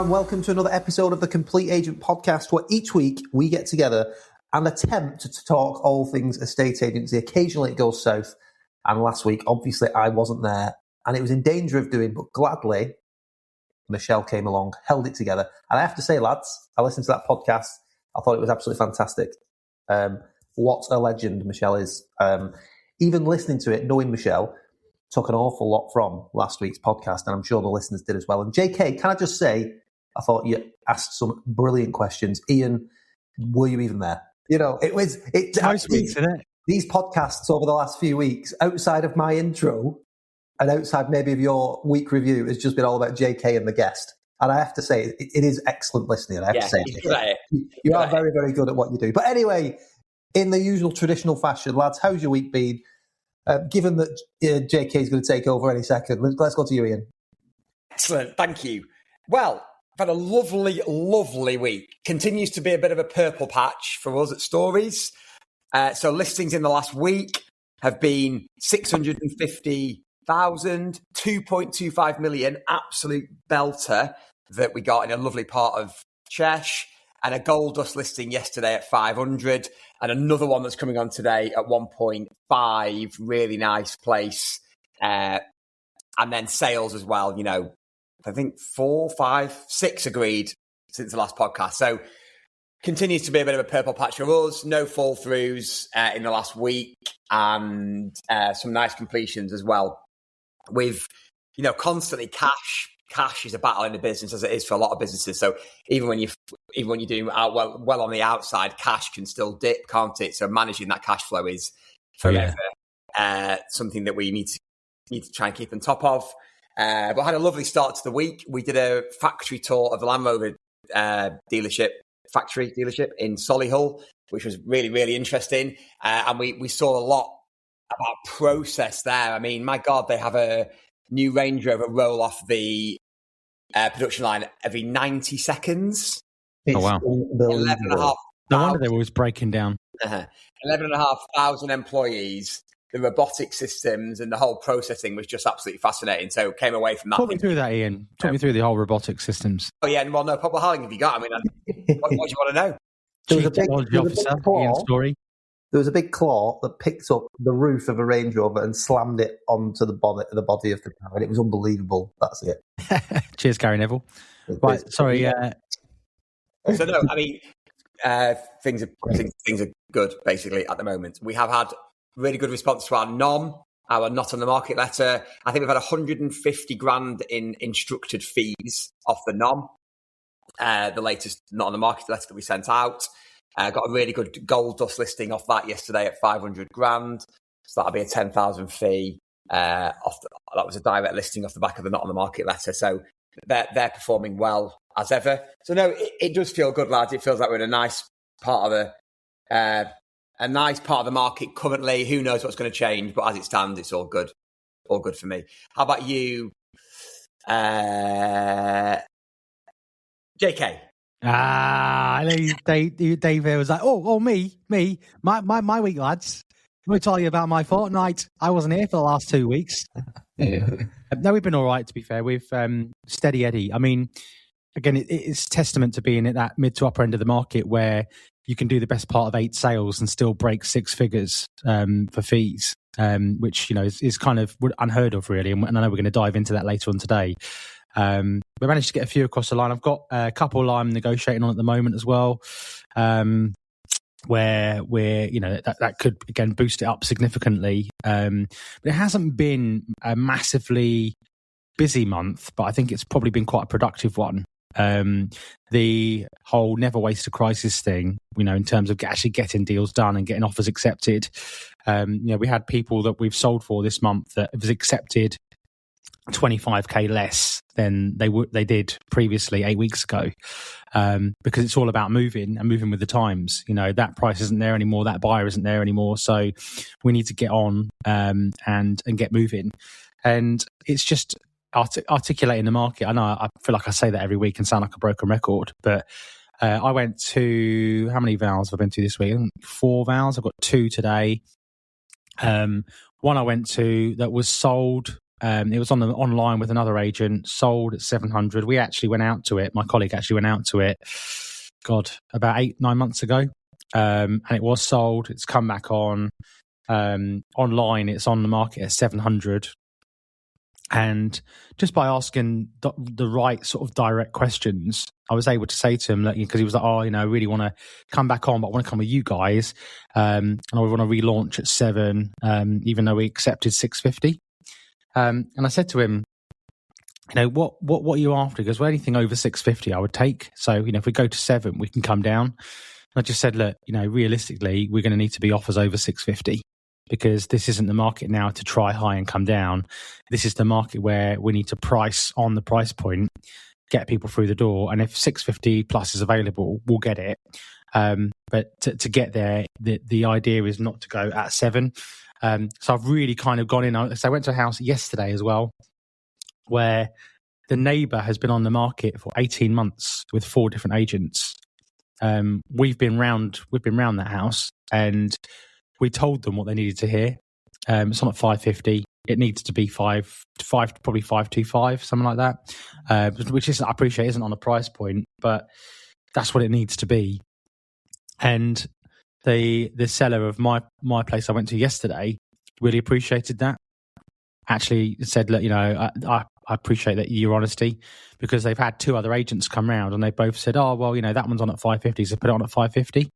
and welcome to another episode of the Complete Agent Podcast, where each week we get together and attempt to talk all things estate agency. Occasionally it goes south, and last week, obviously, I wasn't there, and it was in danger of doing, but gladly, Michelle came along, held it together. And I have to say, lads, I listened to that podcast. I thought it was absolutely fantastic. What a legend Michelle is. Even listening to it, knowing Michelle, took an awful lot from last week's podcast, and I'm sure the listeners did as well. And JK, can I just say, I thought you asked some brilliant questions. Ian, were you even there? You know, these podcasts over the last few weeks, outside of my intro and outside maybe of your week review, has just been all about JK and the guest. And I have to say, it is excellent listening. I have to say, you are very, very good at what you do. But anyway, in the usual traditional fashion, lads, how's your week been? Given that JK is going to take over any second, let's go to you, Ian. Excellent, thank you. Well, I've had a lovely, lovely week. Continues to be a bit of a purple patch for us at Stories. So listings in the last week have been 650,000, 2.25 million, absolute belter that we got in a lovely part of Cheshire, and a gold dust listing yesterday at 500. And another one that's coming on today at 1.5, really nice place. And then sales as well, you know, I think 4, 5, 6 agreed since the last podcast. So continues to be a bit of a purple patch for us. No fall throughs in the last week, and some nice completions as well. With, you know, constantly cash is a battle in the business, as it is for a lot of businesses. So even when you're doing well on the outside, cash can still dip, can't it? So managing that cash flow is forever something that we need to try and keep on top of. But I had a lovely start to the week. We did a factory tour of the Land Rover factory dealership in Solihull, which was really, really interesting. And we saw a lot about process there. I mean, my God, they have a new Range Rover roll off the production line every 90 seconds. It's wow. 11,500. No wonder they were always breaking down. 11,500 employees, the robotic systems and the whole processing was just absolutely fascinating. So came away from that. Talk me through that, Ian. Talk me through the whole robotic systems. Oh, yeah. Well, no problem. How long have you got? I mean, what do you want to know? Chief Technology Officer, Ian Storey. There was a big claw that picked up the roof of a Range Rover and slammed it onto the body of the car, and it was unbelievable. That's it. Cheers, Gary Neville. Right, sorry. So no, I mean, things are good basically at the moment. We have had really good response to our NOM, our not on the market letter. I think we've had 150 grand in instructed fees off the NOM, the latest not on the market letter that we sent out. Got a really good gold dust listing off that yesterday at 500 grand. So that'll be a 10,000 fee. That was a direct listing off the back of the not on the market letter. So they're performing well as ever. So no, it does feel good, lads. It feels like we're in a nice part of the market currently. Who knows what's going to change? But as it stands, it's all good. All good for me. How about you, JK? Dave here was like, me, my week, lads. Let me tell you about my fortnight. I wasn't here for the last 2 weeks. No, we've been all right, to be fair. We've steady Eddie. I mean, again, it's testament to being at that mid to upper end of the market where you can do the best part of 8 sales and still break 6 figures for fees, which, you know, is kind of unheard of, really. And I know we're going to dive into that later on today. We managed to get a few across the line. I've got a couple I'm negotiating on at the moment as well, where we're, you know, that could again boost it up significantly. But it hasn't been a massively busy month, but I think it's probably been quite a productive one. The whole never waste a crisis thing, you know, in terms of actually getting deals done and getting offers accepted. You know, we had people that we've sold for this month that was accepted 25k less than they did previously 8 weeks ago, because it's all about moving with the times. You know, that price isn't there anymore, that buyer isn't there anymore, so we need to get on and get moving. And it's just articulating the market. I know I feel like I say that every week and sound like a broken record, but I went to, how many vows have I been to this week? I think 4 vows. I've got 2 today. One I went to that was sold It was online with another agent, sold at 700. We actually went out to it. My colleague actually went out to it, about 8-9 months ago. And it was sold. It's come back on. Online, it's on the market at 700. And just by asking the right sort of direct questions, I was able to say to him, because he was like, I really want to come back on, but I want to come with you guys. And I want to relaunch at 7, even though we accepted 650. And I said to him, what are you after? He goes, well, anything over 650 I would take. So, if we go to 7, we can come down. And I just said, look, realistically, we're going to need to be offers over 650. Because this isn't the market now to try high and come down. This is the market where we need to price on the price point, get people through the door. And if 650 plus is available, we'll get it. But to get there, the idea is not to go at 7. So I've really kind of gone in. So I went to a house yesterday as well, where the neighbour has been on the market for 18 months with 4 different agents. We've been round that house, and we told them what they needed to hear. It's on at 550. It needs to be probably 525, something like that. Which I appreciate isn't on a price point, but that's what it needs to be. And the seller of my place I went to yesterday really appreciated that. Actually said, look, I appreciate that your honesty, because they've had 2 other agents come round and they both said, that one's on at 550, so put it on at 550.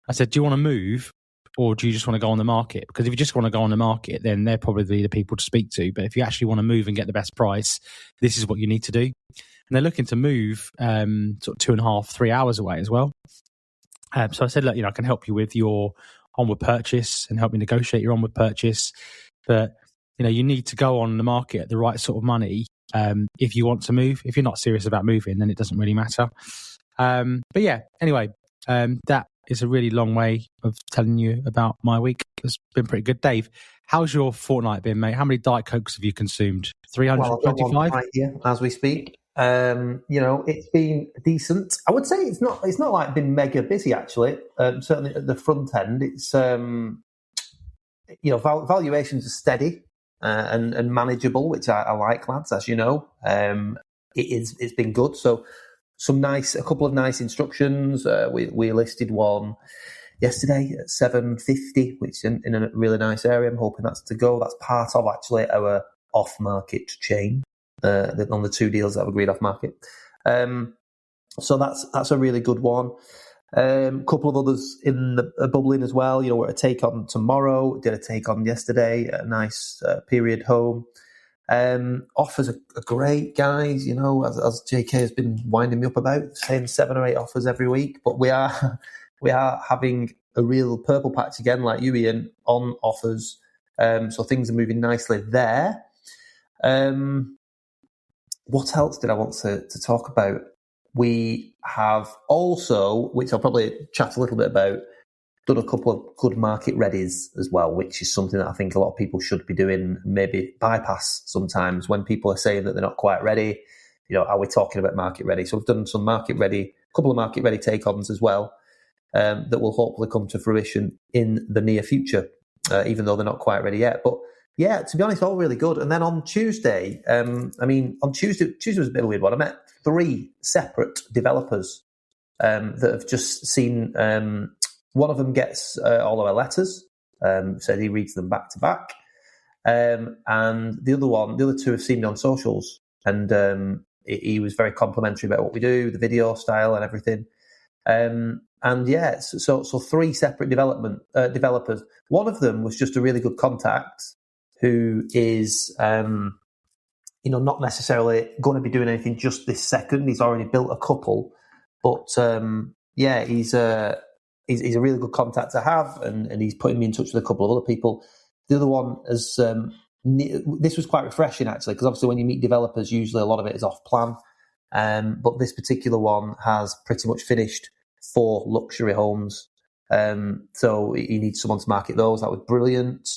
I said, do you want to move? Or do you just want to go on the market? Because if you just want to go on the market, then they're probably the people to speak to. But if you actually want to move and get the best price, this is what you need to do. And they're looking to move sort of 2.5-3 hours away as well. So I said, look, I can help you with your onward purchase and help me negotiate your onward purchase. But, you need to go on the market at the right sort of money if you want to move. If you're not serious about moving, then it doesn't really matter. But yeah, anyway, that is a really long way of telling you about my week. It's been pretty good. Dave, how's your fortnight been, mate? How many Diet Cokes have you consumed? 325? Well, I've got one right here as we speak. It's been decent. I would say it's not like been mega busy actually. Certainly at the front end, it's valuations are steady and manageable, which I like, lads. As you know, it's been good. So. A couple of nice instructions. We listed one yesterday at 750, which is in a really nice area. I'm hoping that's to go. That's part of actually our off-market chain on the 2 deals that I've agreed off-market. So that's a really good one. Couple of others in the bubbling as well. We're at a take on tomorrow. Did a take on yesterday. A nice period home. Offers are great, guys. As JK has been winding me up about, saying 7 or 8 offers every week. But we are having a real purple patch again, like you, Ian, on offers. So things are moving nicely there. What else did I want to talk about? We have also, which I'll probably chat a little bit about, done a couple of good market readies as well, which is something that I think a lot of people should be doing, maybe bypass sometimes when people are saying that they're not quite ready. Are we talking about market ready? So we've done some couple of market ready take-ons as well, that will hopefully come to fruition in the near future, even though they're not quite ready yet. But yeah, to be honest, all really good. And then on Tuesday, on Tuesday was a bit of a weird one. I met 3 separate developers that have just seen. One of them gets all our letters, so he reads them back to back. And the other 2 have seen me on socials, and he was very complimentary about what we do, the video style and everything. And yeah, so 3 separate developers. One of them was just a really good contact who is, not necessarily going to be doing anything just this second. He's already built a couple, but he's a really good contact to have, and he's putting me in touch with a couple of other people. The other one is, this was quite refreshing actually, because obviously when you meet developers, usually a lot of it is off plan. But this particular one has pretty much finished 4 luxury homes. So he needs someone to market those. That was brilliant.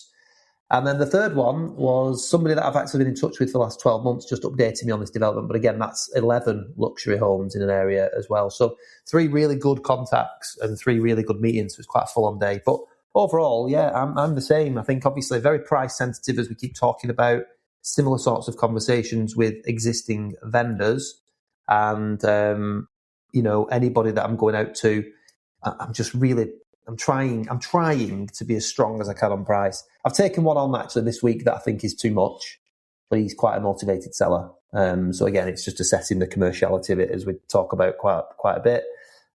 And then the third one was somebody that I've actually been in touch with for the last 12 months, just updating me on this development. But again, that's 11 luxury homes in an area as well. So 3 really good contacts and 3 really good meetings. So it's quite a full-on day. But overall, yeah, I'm the same. I think obviously very price sensitive, as we keep talking about. similar sorts of conversations with existing vendors, and anybody that I'm going out to, I'm trying to be as strong as I can on price. I've taken one on actually this week that I think is too much, but he's quite a motivated seller. So again, it's just assessing the commerciality of it as we talk about quite a bit.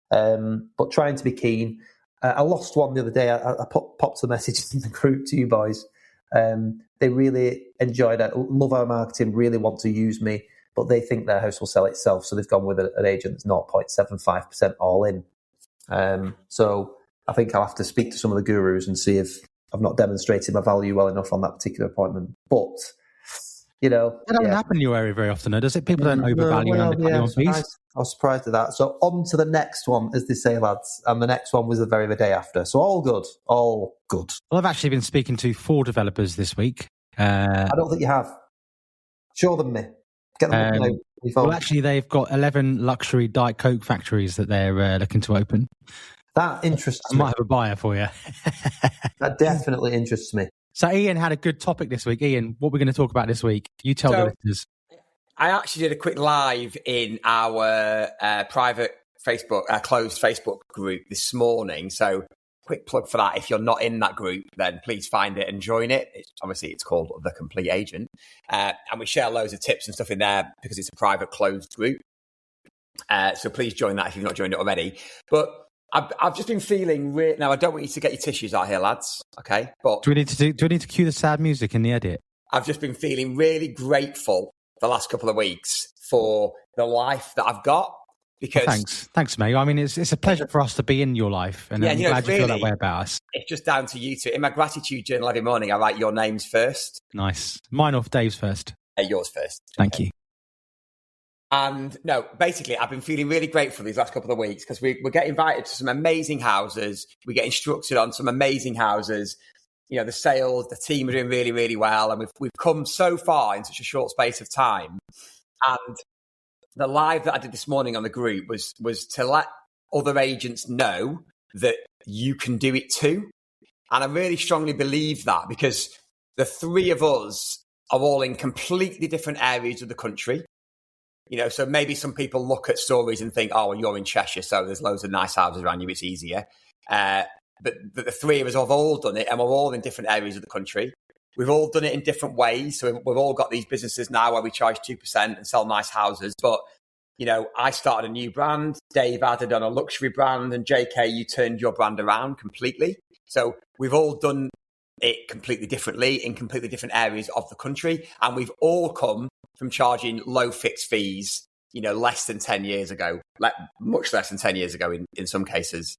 But trying to be keen. I lost one the other day. I popped a message in the group to you boys. They really enjoyed it, love our marketing, really want to use me, but they think their house will sell itself. So they've gone with an agent that's 0.75% all in. So I think I'll have to speak to some of the gurus and see if I've not demonstrated my value well enough on that particular appointment. But, that doesn't happen in your area very often, though, does it? People don't overvalue and undervalue on fees. I was surprised at that. So on to the next one, as they say, lads. And the next one was the very day after. So all good. Well, I've actually been speaking to 4 developers this week. I don't think you have. Show them me. Get them well, actually, they've got 11 luxury Diet Coke factories that they're looking to open. That interests me. I might have a buyer for you. That definitely interests me. So Ian had a good topic this week. Ian, what we're going to talk about this week? You tell the listeners. I actually did a quick live in our private Facebook, closed Facebook group this morning. So quick plug for that. If you're not in that group, then please find it and join it. It's called The Complete Agent. And we share loads of tips and stuff in there because it's a private closed group. So please join that if you've not joined it already. But I've just been feeling now I don't want you to get your tissues out here, lads. Okay. But do we need to cue the sad music in the edit? I've just been feeling really grateful the last couple of weeks for the life that I've got. Because thanks, mate. I mean, it's a pleasure for us to be in your life, and I'm glad you feel that way about us. It's just down to you two. In my gratitude journal every morning, I write your names first. Nice. Mine or Dave's first? Yours first. Thank you. And no, basically, I've been feeling really grateful these last couple of weeks because we get invited to some amazing houses. We get instructed on some amazing houses. The sales, the team are doing really, really well, and we've come so far in such a short space of time. And the live that I did this morning on the group was to let other agents know that you can do it too. And I really strongly believe that because the 3 of us are all in completely different areas of the country. So maybe some people look at stories and think, oh, well, you're in Cheshire, so there's loads of nice houses around you, it's easier. But the 3 of us have all done it, and we're all in different areas of the country. We've all done it in different ways. So we've all got these businesses now where we charge 2% and sell nice houses. But, I started a new brand. Dave added on a luxury brand. And JK, you turned your brand around completely. So we've all done it completely differently in completely different areas of the country. And we've all come from charging low fixed fees, less than 10 years ago, much less than 10 years ago in some cases.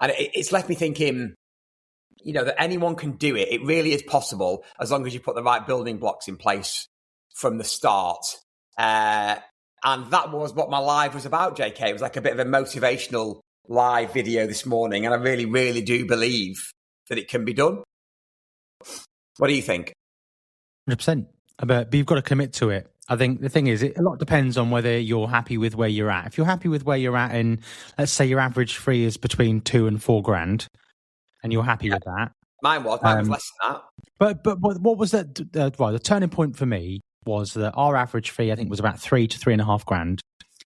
And it's left me thinking, that anyone can do it. It really is possible as long as you put the right building blocks in place from the start. And that was what my live was about, JK. It was like a bit of a motivational live video this morning. And I really, really do believe that it can be done. What do you think? 100%. But you've got to commit to it. I think the thing is, a lot depends on whether you're happy with where you're at. If you're happy with where you're at, and let's say your average fee is between 2 and 4 grand, and you're happy with that. Mine was less than that. But what was that? The turning point for me was that our average fee, I think, was about 3 to 3.5 grand.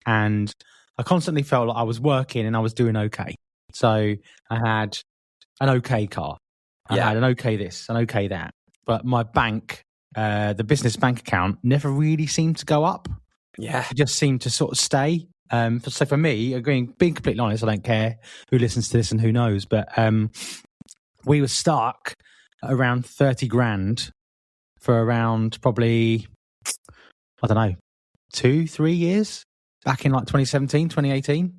And I constantly felt like I was working and I was doing okay. So I had an okay car. I had an okay this, an okay that. But my bank, the business bank account, never really seemed to go up. Yeah. It just seemed to sort of stay. So for me, being completely honest, I don't care who listens to this and who knows, but we were stuck at around 30 grand for around probably, 2-3 years back in 2017, 2018.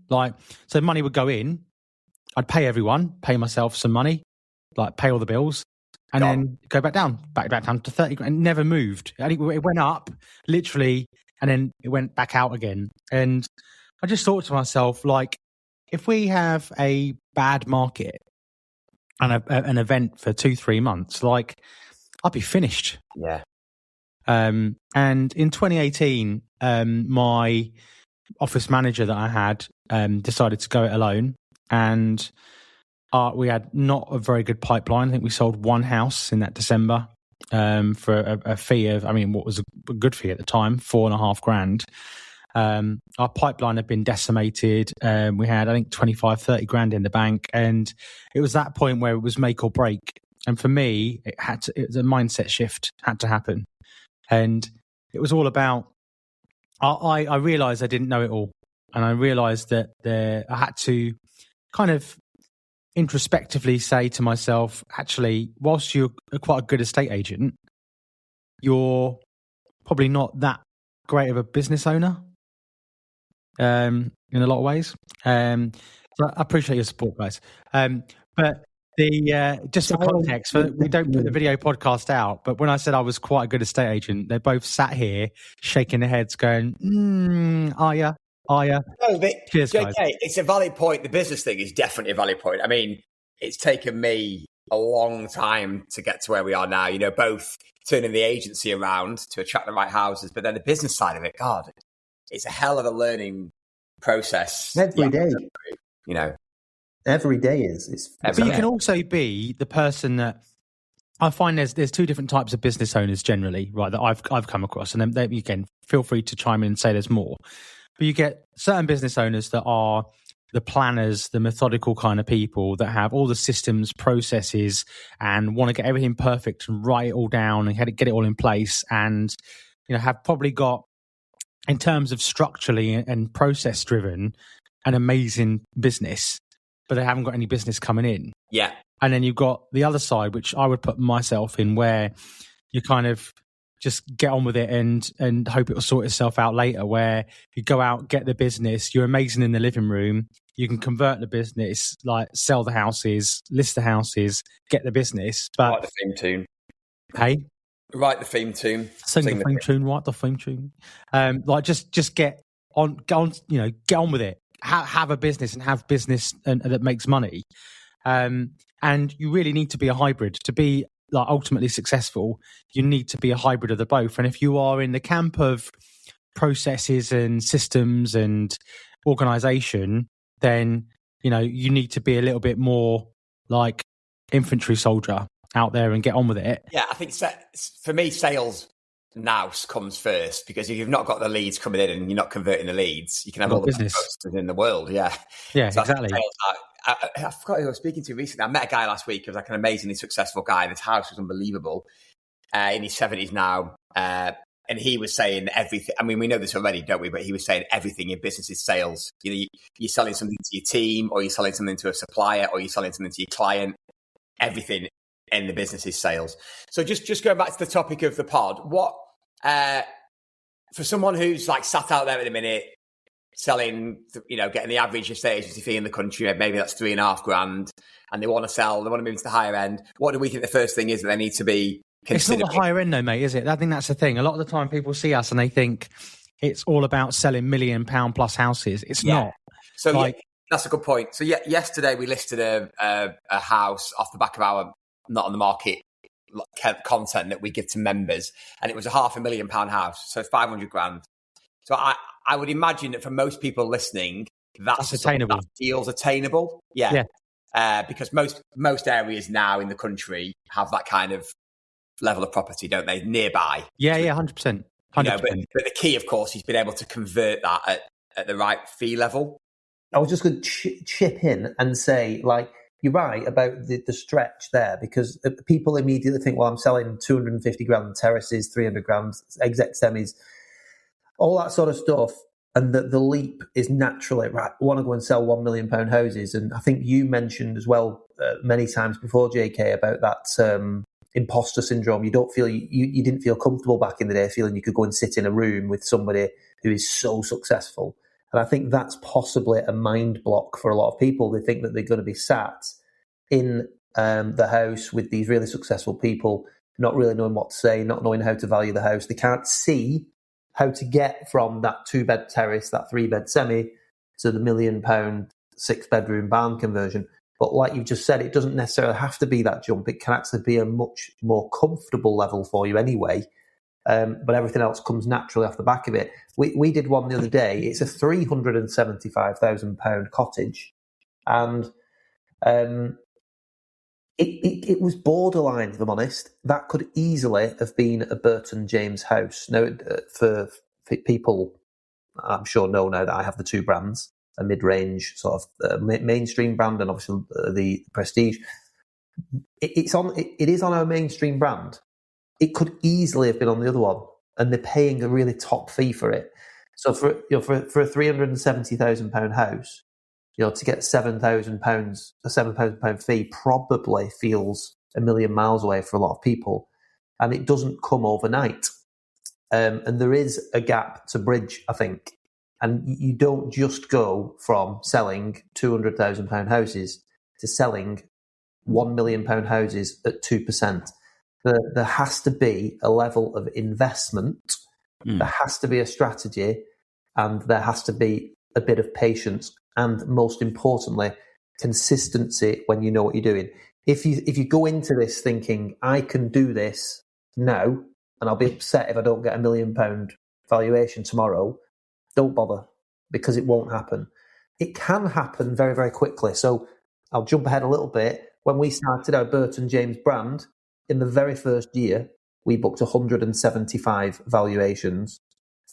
So money would go in, I'd pay everyone, pay myself some money, pay all the bills, and then go back down to 30 grand. It never moved. It went up literally, and then it went back out again. And I just thought to myself, if we have a bad market and an event for 2-3 months, I'll be finished. Yeah. And in 2018, my office manager that I had decided to go it alone, and we had not a very good pipeline. I think we sold 1 house in that December, for a fee of, I mean, what was a good fee at the time, $4,500. Our pipeline had been decimated. We had, I think, 25, 30 grand in the bank. And it was that point where it was make or break. And for me, it was a mindset shift had to happen. And it was all about, I realized I didn't know it all. And I realized that I had to kind of introspectively say to myself, actually, whilst you're quite a good estate agent, you're probably not that great of a business owner in a lot of ways. So I appreciate your support, guys. But just for context, we don't put the video podcast out, but when I said I was quite a good estate agent, they both sat here shaking their heads going, are ya? No, but cheers, JK, guys. It's a valid point. The business thing is definitely a valid point. I mean, it's taken me a long time to get to where we are now, you know, both turning the agency around to attract the right houses, but then the business side of it, God, it's a hell of a learning process. Every day. You know. Every day is. But you can also be the person that, I find there's two different types of business owners generally, right, that I've come across. And then you can feel free to chime in and say there's more. But you get certain business owners that are the planners, the methodical kind of people that have all the systems, processes, and want to get everything perfect and write it all down and get it all in place. And, you know, have probably got, in terms of structurally and process driven, an amazing business, but they haven't got any business coming in. Yeah. And then you've got the other side, which I would put myself in, where you kind of just get on with it and hope it will sort itself out later, where you go out, get the business, you're amazing in the living room, you can convert the business, like sell the houses, list the houses, get the business. But write the theme tune. Hey? Write the theme tune. Sing the theme tune, write the theme tune. Like just get on, you know, get on with it. Have a business and have business that makes money. And you really need to be a hybrid to be like ultimately successful. You need to be a hybrid of the both. And if you are in the camp of processes and systems and organization, then, you know, you need to be a little bit more like infantry soldier out there and get on with it. Yeah, I think for me, sales now comes first, because if you've not got the leads coming in and you're not converting the leads, you can have all the business in the world. Yeah, so exactly. I forgot who I was speaking to recently. I met a guy last week who was like an amazingly successful guy. This house was unbelievable. In his 70s now. And he was saying everything. I mean, we know this already, don't we? But he was saying everything in business is sales. You know, you're selling something to your team, or you're selling something to a supplier, or you're selling something to your client. Everything in the business is sales. So just going back to the topic of the pod, what, for someone who's like sat out there at the minute, selling, you know, getting the average estate agency fee in the country, maybe that's $3,500, and they want to move into the higher end. What do we think the first thing is that they need to be considering? It's not the higher end though, mate, is it? I think that's the thing. A lot of the time people see us and they think it's all about selling £1 million plus houses. It's not. So that's a good point. So yesterday we listed a house off the back of our not on the market content that we give to members, and it was a £500,000 house, so 500 grand. So I would imagine that for most people listening, that's attainable. That deal's attainable. Yeah. Because most areas now in the country have that kind of level of property, don't they? Nearby. Yeah, 100%. 100%. You know, but the key, of course, is being able to convert that at the right fee level. I was just going to chip in and say, like, you're right about the stretch there, because people immediately think, well, I'm selling 250 grand terraces, 300 grand exec semis, all that sort of stuff. And that the leap is naturally, right, I want to go and sell £1 million houses. And I think you mentioned as well many times before, JK, about that imposter syndrome. You don't feel, you didn't feel comfortable back in the day feeling you could go and sit in a room with somebody who is so successful. And I think that's possibly a mind block for a lot of people. They think that they're going to be sat in the house with these really successful people, not really knowing what to say, not knowing how to value the house. They can't see how to get from that 2-bed terrace, that 3-bed semi, to the £1 million 6-bedroom barn conversion. But like you've just said, it doesn't necessarily have to be that jump. It can actually be a much more comfortable level for you anyway. But everything else comes naturally off the back of it. We did one the other day. It's a £375,000 cottage. And It was borderline, if I'm honest. That could easily have been a Burton James house. Now, for people, I'm sure know now that I have the two brands, a mid-range sort of mainstream brand and obviously the Prestige. It is on our mainstream brand. It could easily have been on the other one, and they're paying a really top fee for it. So for a £370,000 house, to get £7,000, a £7,000 fee probably feels a million miles away for a lot of people, and it doesn't come overnight. And there is a gap to bridge, I think. And you don't just go from selling £200,000 houses to selling £1 million houses at 2%. There has to be a level of investment. There has to be a strategy, and there has to be a bit of patience. And most importantly, consistency when you know what you're doing. If you go into this thinking, I can do this now, and I'll be upset if I don't get £1 million valuation tomorrow, don't bother, because it won't happen. It can happen very, very quickly. So I'll jump ahead a little bit. When we started our Burton James brand, in the very first year, we booked 175 valuations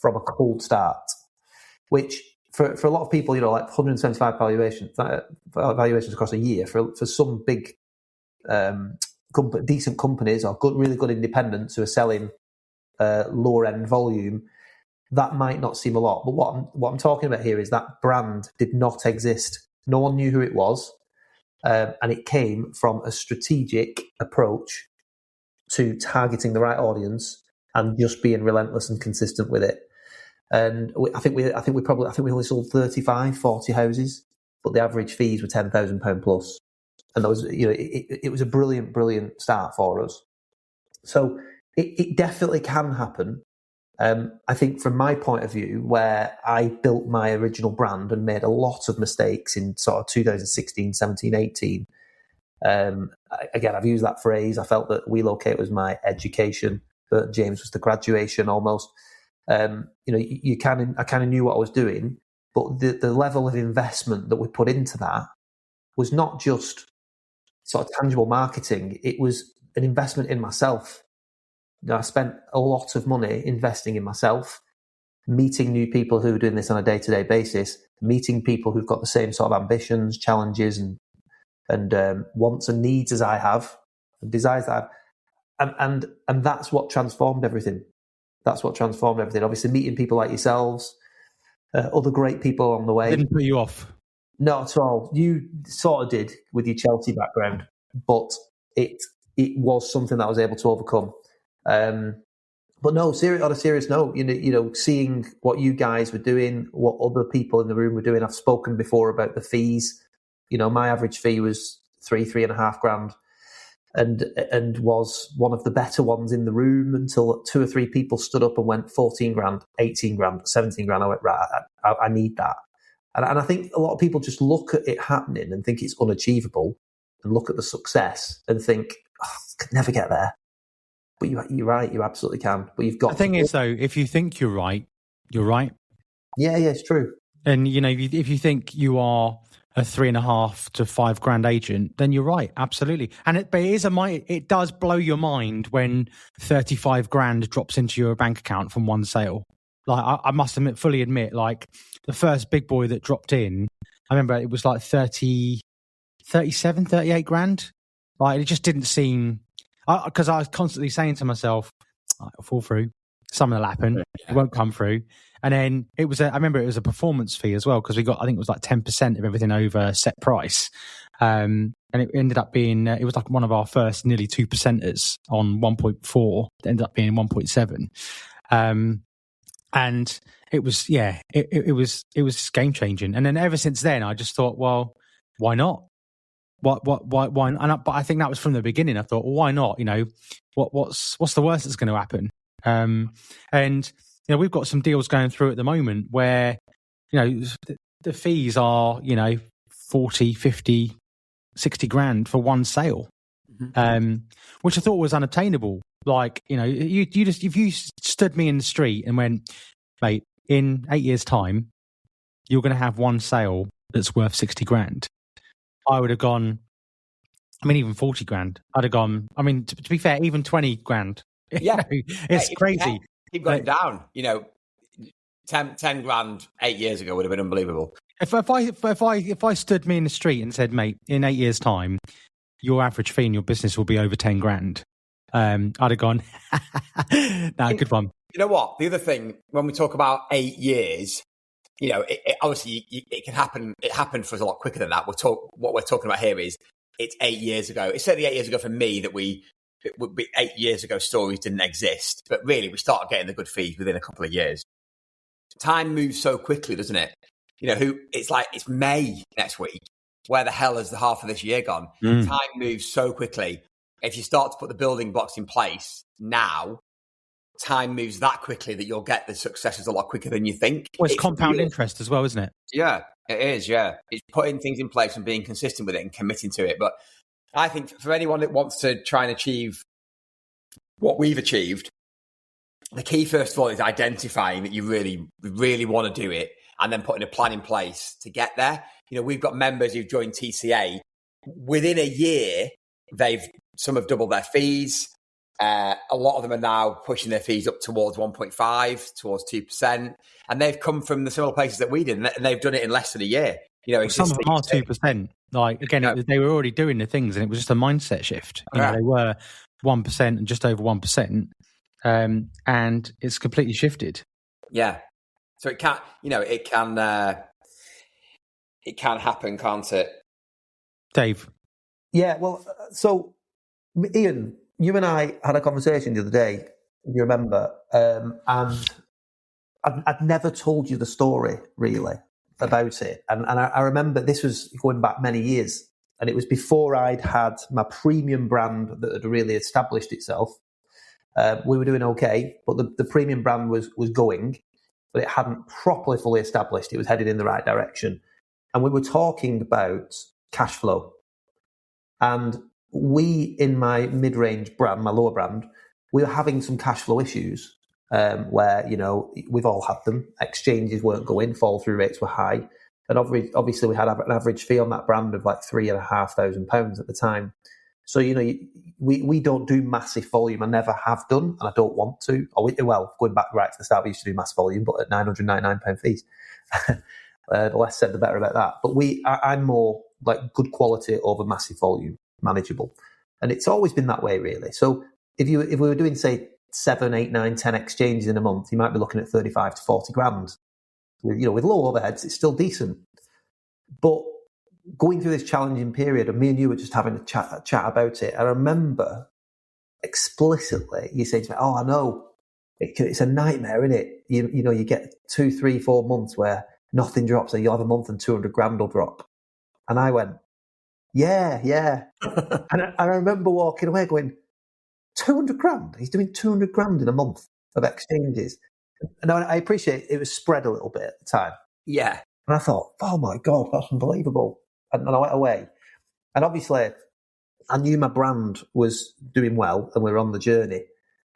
from a cold start, which for a lot of people, like 175 valuations across a year, for some big decent companies or really good independents who are selling lower end volume, that might not seem a lot. But what I'm talking about here is that brand did not exist. No one knew who it was, and it came from a strategic approach to targeting the right audience and just being relentless and consistent with it. And I think we only sold 35, 40 houses, but the average fees were £10,000 plus. And that was, it was a brilliant, brilliant start for us. So it definitely can happen. I think from my point of view, where I built my original brand and made a lot of mistakes in sort of 2016, 17, 18. Again, I've used that phrase. I felt that WeLocate was my education, but James was the graduation almost. I kind of knew what I was doing, but the level of investment that we put into that was not just sort of tangible marketing. It was an investment in myself. I spent a lot of money investing in myself, meeting new people who are doing this on a day-to-day basis, meeting people who've got the same sort of ambitions, challenges, and wants and needs as I have, and desires that I have. And that's what transformed everything. Obviously, meeting people like yourselves, other great people on the way. Didn't put you off? Not at all. You sort of did with your Chelsea background, but it was something that I was able to overcome. But no, on a serious note, seeing what you guys were doing, what other people in the room were doing. I've spoken before about the fees. My average fee was $3,500, and was one of the better ones in the room until 2 or 3 people stood up and went $14,000, $18,000, $17,000. I went, right, I need that. And I think a lot of people just look at it happening and think it's unachievable, and look at the success and think, I could never get there. But you're right, you absolutely can. But you've got. The thing is, though, if you think you're right, you're right. Yeah, it's true. And if you think you are a $3,500 to $5,000 agent, then you're right, absolutely. And it does blow your mind when $35,000 drops into your bank account from one sale. Like I must fully admit, like the first big boy that dropped in, I remember it was like 38 grand. Like it just didn't seem, because I was constantly saying to myself, it'll fall through, something will happen, it won't come through. And then I remember it was a performance fee as well, because I think it was like 10% of everything over set price. And it ended up being, it was like one of our first nearly 2%ers on 1.4, it ended up being 1.7. And it was, it was game changing. And then ever since then, I just thought, well, why not? Why? But I think that was from the beginning. I thought, well, why not? What's the worst that's going to happen? And we've got some deals going through at the moment where the fees are 40, 50, 60 grand for one sale, which I thought was unobtainable. Like if you stood me in the street and went, mate, in 8 years' time, you're going to have one sale that's worth 60 grand. I would have gone, I mean, even 40 grand, I'd have gone. I mean, to be fair, even 20 grand. Yeah. It's crazy. Keep going down. 10 grand 8 years ago would have been unbelievable. If I stood me in the street and said, mate, in 8 years' time, your average fee in your business will be over 10 grand, I'd have gone, nah, good one. You know what? The other thing, when we talk about 8 years, obviously it can happen. It happened for us a lot quicker than that. What we're talking about here is it's 8 years ago. It's certainly 8 years ago for me that it would be 8 years ago stories didn't exist. But really, we started getting the good fees within a couple of years. Time moves so quickly, doesn't it? It's like it's May next week. Where the hell has the half of this year gone? Time moves so quickly. If you start to put the building blocks in place now, time moves that quickly that you'll get the successes a lot quicker than you think. Well, it's compound interest as well, isn't it? Yeah, it is, yeah. It's putting things in place and being consistent with it and committing to it. But I think for anyone that wants to try and achieve what we've achieved, the key, first of all, is identifying that you really, really want to do it and then putting a plan in place to get there. We've got members who've joined TCA. Within a year, some have doubled their fees. A lot of them are now pushing their fees up towards 1.5, towards 2%. And they've come from the similar places that we did, and they've done it in less than a year. Some of them are 2%. Like, again, they were already doing the things, and it was just a mindset shift. They were 1% and just over 1%. And it's completely shifted. Yeah. So it can happen, can't it? Dave. Yeah, well, so Ian, you and I had a conversation the other day, if you remember, and I'd never told you the story, really, about it. And I remember this was going back many years, and it was before I'd had my premium brand that had really established itself. We were doing okay, but the premium brand was going, but it hadn't properly fully established. It was headed in the right direction. And we were talking about cash flow. And we, in my mid-range brand, my lower brand, we were having some cash flow issues where, we've all had them. Exchanges weren't going, fall-through rates were high. And obviously we had an average fee on that brand of like £3,500 at the time. So, we don't do massive volume. I never have done, and I don't want to. Going back right to the start, we used to do mass volume, but at £999 fees. The less said, the better about that. But I'm more like good quality over massive volume, manageable. And it's always been that way, really. So if we were doing, say, 7, 8, 9, 10 exchanges in a month, you might be looking at 35 to 40 grand. With low overheads, it's still decent. But going through this challenging period, and me and you were just having a chat about it, I remember explicitly you saying to me, I know, it's a nightmare, isn't it? You get 2, 3, 4 months where nothing drops, and you'll have a month and 200 grand will drop. And I went, yeah. And I remember walking away going, 200 grand? He's doing 200 grand in a month of exchanges. And I appreciate it was spread a little bit at the time. Yeah. And I thought, oh my God, that's unbelievable. And I went away. And obviously, I knew my brand was doing well and we were on the journey.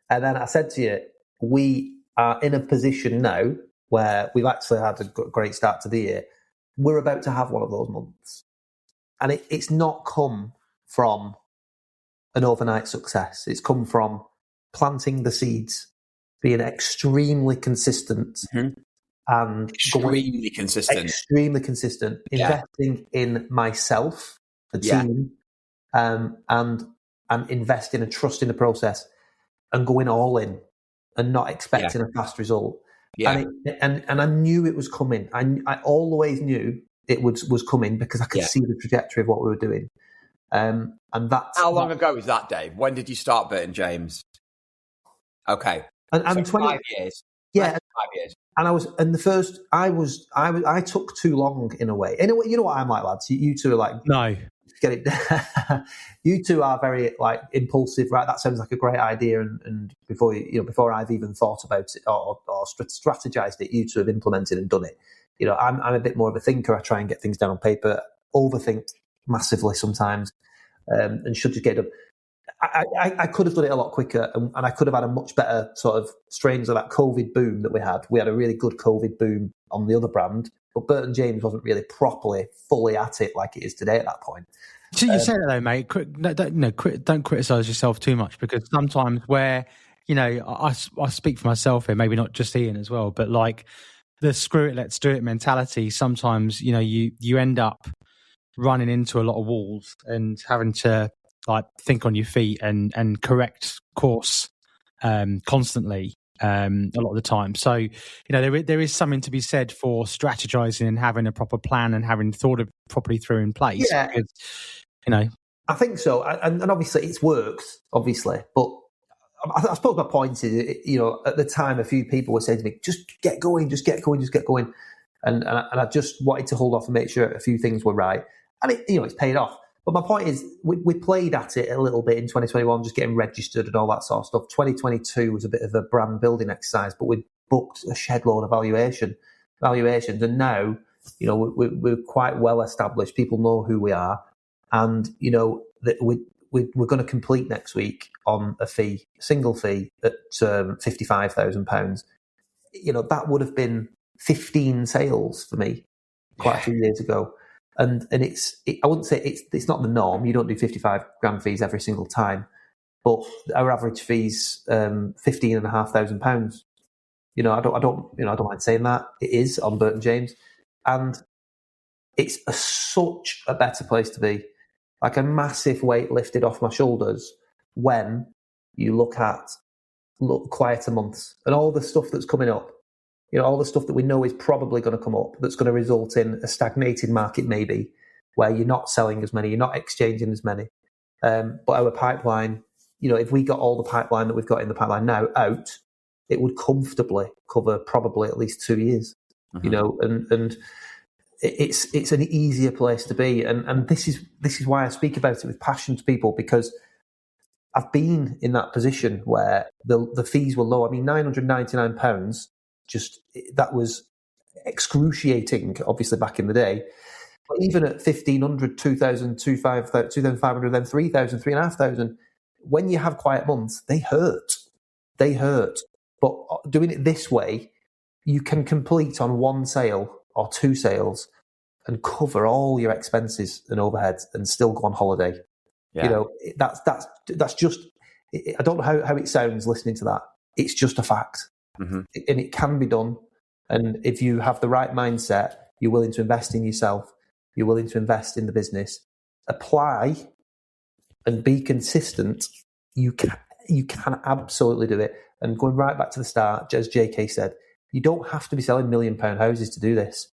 And then I said to you, we are in a position now where we've actually had a great start to the year. We're about to have one of those months. And it's not come from an overnight success. It's come from planting the seeds, being extremely consistent, and extremely consistent, investing in myself, the team, and investing and trusting the process, and going all in, and not expecting a fast result. Yeah. And I knew it was coming. I always knew it was coming because I could see the trajectory of what we were doing. And that's how long ago was that, Dave? When did you start Burton James? Okay, and so 5 years. Yeah, 5 years. And I took too long in a way. Anyway, you know what I'm like, lads. You two are like, no, get it. You two are very like impulsive, right? That sounds like a great idea. And before I've even thought about it or strategized it, you two have implemented and done it. I'm a bit more of a thinker. I try and get things down on paper, overthink massively sometimes, and should just get it done. I could have done it a lot quicker, and I could have had a much better sort of strains of that COVID boom that we had. We had a really good COVID boom on the other brand, but Burton James wasn't really properly, fully at it like it is today at that point. So you say that though, mate. Don't criticise yourself too much, because sometimes where, I speak for myself here, maybe not just Ian as well, but like the screw it, let's do it mentality. Sometimes, you end up running into a lot of walls and having to like think on your feet and correct course constantly. A lot of the time. So, there is something to be said for strategizing and having a proper plan and having thought it properly through in place. Yeah. Because, I think so. And obviously it's worked, obviously. But I suppose my point is, at the time, a few people were saying to me, just get going, just get going, just get going. And I just wanted to hold off and make sure a few things were right. And it's paid off. But my point is, we played at it a little bit in 2021, just getting registered and all that sort of stuff. 2022 was a bit of a brand building exercise, but we booked a shed load of valuations. And now, we're quite well established. People know who we are. And, that we're going to complete next week on a single fee at £55,000. That would have been 15 sales for me quite a few years ago. And I wouldn't say it's not the norm. You don't do 55 grand fees every single time, but our average fee's £15,500. I don't mind saying that. It is on Burton James, and it's such a better place to be. Like a massive weight lifted off my shoulders when you look quieter months and all the stuff that's coming up. All the stuff that we know is probably going to come up that's going to result in a stagnated market, maybe, where you're not selling as many, you're not exchanging as many. But our pipeline, if we got all the pipeline that we've got in the pipeline now out, it would comfortably cover probably at least 2 years. Mm-hmm. And it's an easier place to be. And this is why I speak about it with passion to people, because I've been in that position where the fees were low. I mean, £999. That was excruciating, obviously, back in the day. But even at 1,500, 2,000, 2,500, then 3,000, 3,500, when you have quiet months, they hurt. But doing it this way, you can complete on one sale or two sales and cover all your expenses and overheads and still go on holiday. Yeah. That's just, I don't know how it sounds listening to that. It's just a fact. Mm-hmm. And it can be done. And if you have the right mindset, you're willing to invest in yourself, you're willing to invest in the business, apply and be consistent, you can absolutely do it. And going right back to the start, as JK said, you don't have to be selling £1 million houses to do this.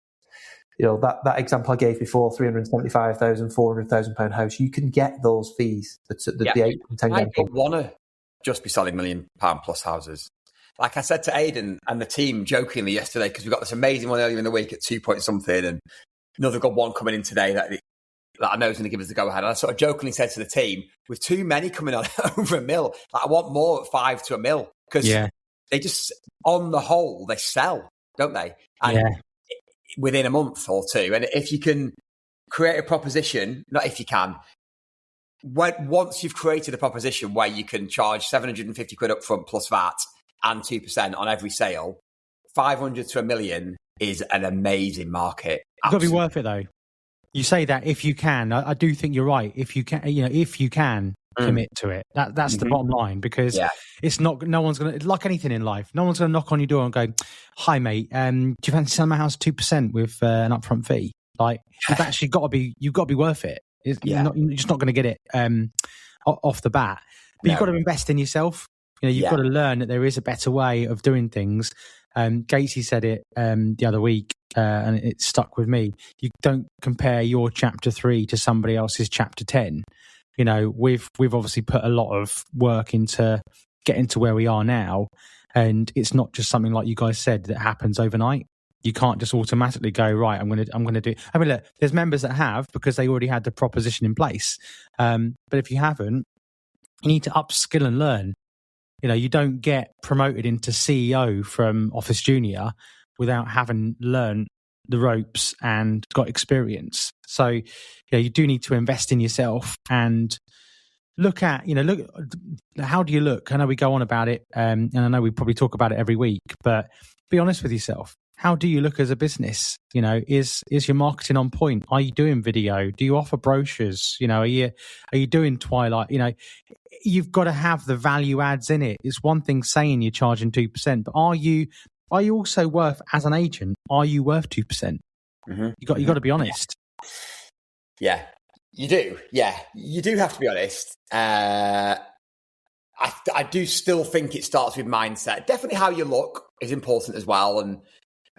That example I gave before, £375,000, £400,000 house, you can get those fees. The 8 and 10 grand. I don't want to just be selling £1 million plus houses. Like I said to Aidan and the team jokingly yesterday, because we got this amazing one earlier in the week at 2 point something, and another good one coming in today that I know is going to give us the go ahead. And I sort of jokingly said to the team, with too many coming on over £1 million, I want more at 5 to £1 million, because they just, on the whole, they sell, don't they? And within a month or two. And if you can create a proposition, not if you can, once you've created a proposition where you can charge 750 quid up front plus VAT and 2% on every sale, 500 to £1 million is an amazing market. It's got to be worth it, though. You say that if you can. I do think you're right. If you can commit to it, that's the bottom line, because it's not. No one's going to, like anything in life, no one's going to knock on your door and go, "Hi, mate, do you fancy selling my house 2% with an upfront fee?" Like, you've actually got to be. You've got to be worth it. You're just not going to get it off the bat. But you've got to invest in yourself. You've got to learn that there is a better way of doing things. Gatesy said it the other week, and it stuck with me. You don't compare your chapter 3 to somebody else's chapter 10. We've obviously put a lot of work into getting to where we are now, and it's not just something like you guys said that happens overnight. You can't just automatically go, right, I'm going to do it. I mean, look, there's members that have, because they already had the proposition in place. But if you haven't, you need to upskill and learn. You don't get promoted into CEO from Office Junior without having learned the ropes and got experience. So, you do need to invest in yourself and look at, how do you look? I know we go on about it, and I know we probably talk about it every week, but be honest with yourself. how do you look as a business? You know, is your marketing on point? Are you doing video? Do you offer brochures? You know, are you doing Twilight? You know, you've got to have the value adds in it. It's one thing saying you're charging 2%, but are you also worth, as an agent, are you worth 2%? Mm-hmm. You got to be honest. Yeah, you do. Yeah, you do have to be honest. I do still think it starts with mindset. Definitely how you look is important as well, and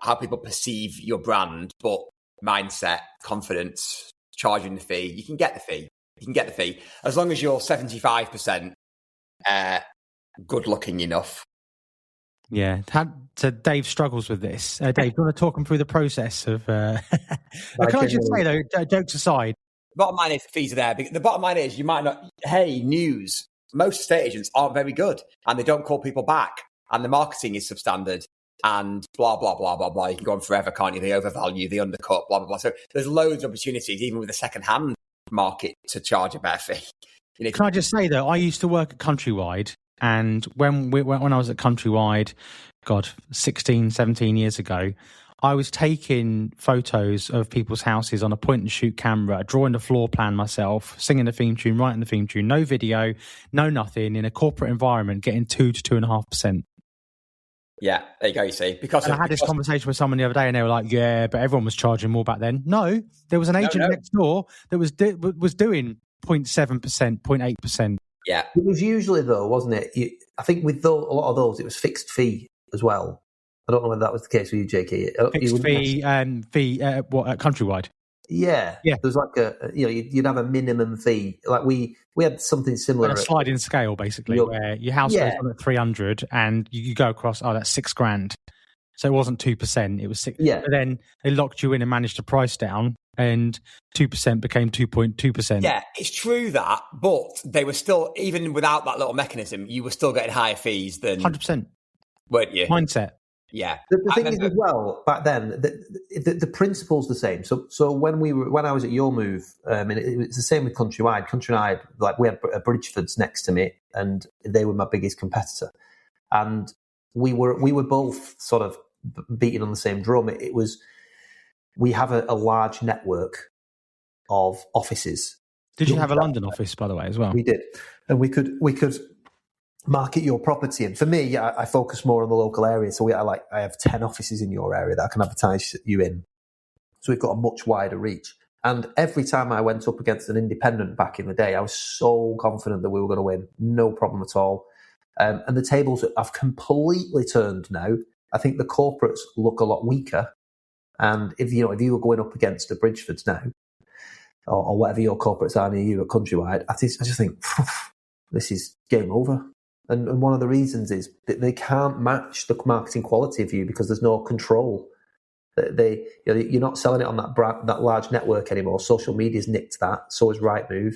how people perceive your brand, but mindset, confidence, charging the fee. You can get the fee. You can get the fee. As long as you're 75% good looking enough. Yeah. So Dave struggles with this. Dave, do you want to talk him through the process of... Can I just say, though, jokes aside... The bottom line is the fees are there. The bottom line is you might not... Hey, news. Most estate agents aren't very good, and they don't call people back, and the marketing is substandard, and blah, blah, blah, blah, blah. You can go on forever, can't you? They overvalue, they undercut, blah, blah, blah. So there's loads of opportunities, even with the second-hand market, to charge a better fee. You know, can I just say, though, I used to work at Countrywide, and when I was at Countrywide, 16, 17 years ago, I was taking photos of people's houses on a point-and-shoot camera, drawing the floor plan myself, singing the theme tune, writing the theme tune, no video, no nothing, in a corporate environment, getting 2 to 2.5%. Yeah, there you go, you see. I had this conversation with someone the other day, and they were like, yeah, but everyone was charging more back then. No, there was an agent next door that was doing 0.7%, 0.8%. Yeah. It was usually, though, wasn't it? I think with a lot of those, it was fixed fee as well. I don't know whether that was the case with you, JK. Fixed fee at Countrywide? Yeah. There's like you'd have a minimum fee. Like we had something similar. Like a sliding scale, basically, where your house goes on at 300 and you go across, that's $6,000. So it wasn't 2%, it was 6. Yeah. But then they locked you in and managed to price down, and 2% became 2.2%. Yeah, it's true that, but they were still, even without that little mechanism, you were still getting higher fees than 100%. Weren't you? Mindset. Yeah. The thing is, as well, back then, the principle's the same. So when I was at Your Move, and it was the same with Countrywide. Countrywide, like we had Bridgeford's next to me, and they were my biggest competitor. And we were both sort of beating on the same drum. We have a large network of offices. Did you have a London office, by the way, as well? We did, and we could market your property. And for me, I focus more on the local area. So I have 10 offices in your area that I can advertise you in. So we've got a much wider reach. And every time I went up against an independent back in the day, I was so confident that we were going to win. No problem at all. And the tables have completely turned now. I think the corporates look a lot weaker. And if you were going up against the Bridgefords now, or whatever your corporates are near you at Countrywide, I just think this is game over. And one of the reasons is that they can't match the marketing quality of you because there's no control. You're not selling it on that large network anymore. Social media's nicked that. So is Rightmove.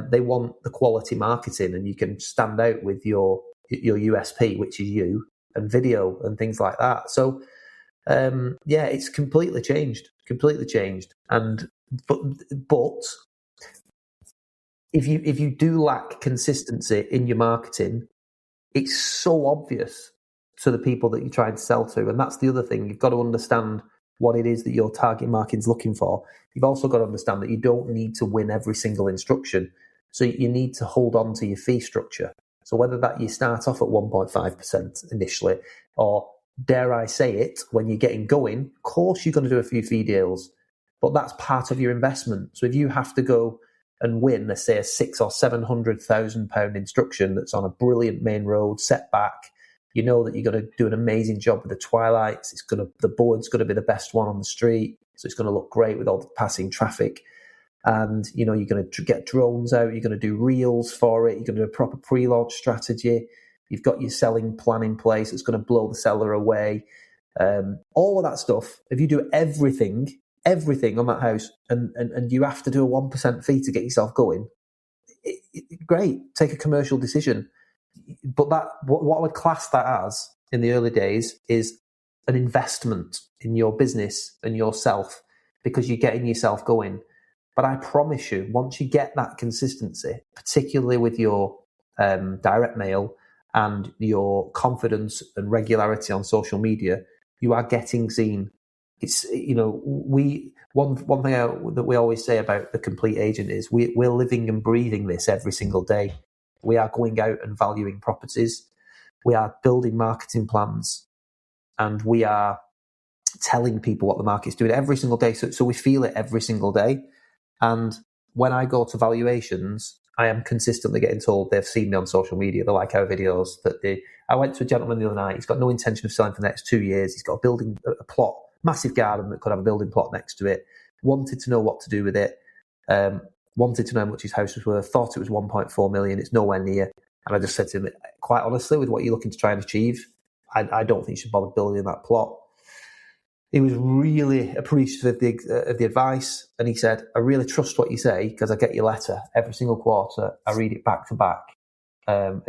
They want the quality marketing, and you can stand out with your USP, which is you, and video and things like that. So it's completely changed. And but if you do lack consistency in your marketing, it's so obvious to the people that you're trying to sell to. And that's the other thing. You've got to understand what it is that your target market is looking for. You've also got to understand that you don't need to win every single instruction. So you need to hold on to your fee structure. So whether that you start off at 1.5% initially, or dare I say it, when you're getting going, of course you're going to do a few fee deals, but that's part of your investment. So if you have to go and win, let's say, a £600,000 or £700,000 instruction that's on a brilliant main road, set back, you know that you're going to do an amazing job with the twilights. The board's going to be the best one on the street, so it's going to look great with all the passing traffic. And you're going to get drones out. You're going to do reels for it. You're going to do a proper pre-launch strategy. You've got your selling plan in place. It's going to blow the seller away. All of that stuff. If you do everything on that house, and you have to do a 1% fee to get yourself going, great. Take a commercial decision. But what I would class that as in the early days is an investment in your business and yourself, because you're getting yourself going. But I promise you, once you get that consistency, particularly with your direct mail and your confidence and regularity on social media, You are getting seen. It's, one thing that we always say about the complete agent is we're living and breathing this every single day. We are going out and valuing properties. We are building marketing plans, and we are telling people what the market's doing every single day. So we feel it every single day. And when I go to valuations, I am consistently getting told they've seen me on social media. They like our videos. I went to a gentleman the other night. He's got no intention of selling for the next 2 years. He's got a plot, massive garden that could have a building plot next to it. Wanted to know what to do with it. Wanted to know how much his house was worth. Thought it was 1.4 million. It's nowhere near. And I just said to him, quite honestly, with what you're looking to try and achieve, I don't think you should bother building that plot. He was really appreciative of the advice, and he said, I really trust what you say because I get your letter every single quarter. I read it back to back. And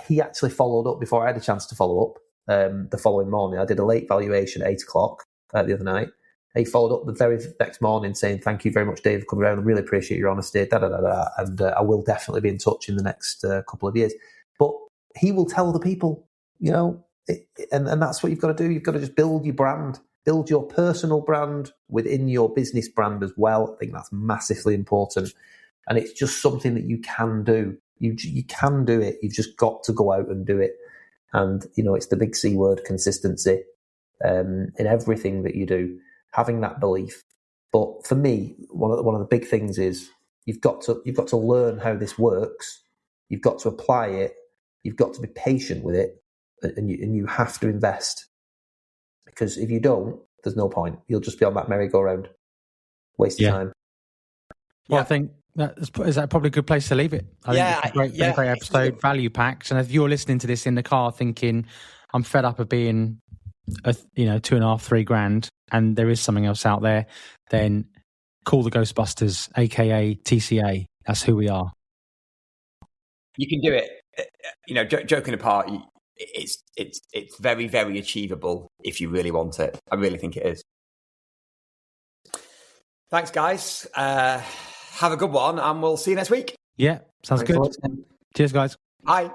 he actually followed up before I had a chance to follow up the following morning. I did a late valuation at 8 o'clock the other night. He followed up the very next morning saying, thank you very much, Dave, for coming around. I really appreciate your honesty, and I will definitely be in touch in the next couple of years. But he will tell the people, and that's what you've got to do. You've got to just build your brand. Build your personal brand within your business brand as well. I think that's massively important. And it's just something that you can do. You can do it. You've just got to go out and do it. And, it's the big C word, consistency, in everything that you do, having that belief. But for me, one of the big things is you've got to learn how this works. You've got to apply it. You've got to be patient with it, and you have to invest. Because if you don't, there's no point. You'll just be on that merry-go-round, wasting time. Well, I think is that probably a good place to leave it. I think it's a great episode, value packed. And if you're listening to this in the car thinking, I'm fed up of being, $2,500, $3,000, and there is something else out there, then call the Ghostbusters, aka TCA. That's who we are. You can do it. Joking apart, it's very, very achievable if you really want it. I really think it is. Thanks, guys. Have a good one, and we'll see you next week. Yeah, sounds good. Cheers, guys. Bye.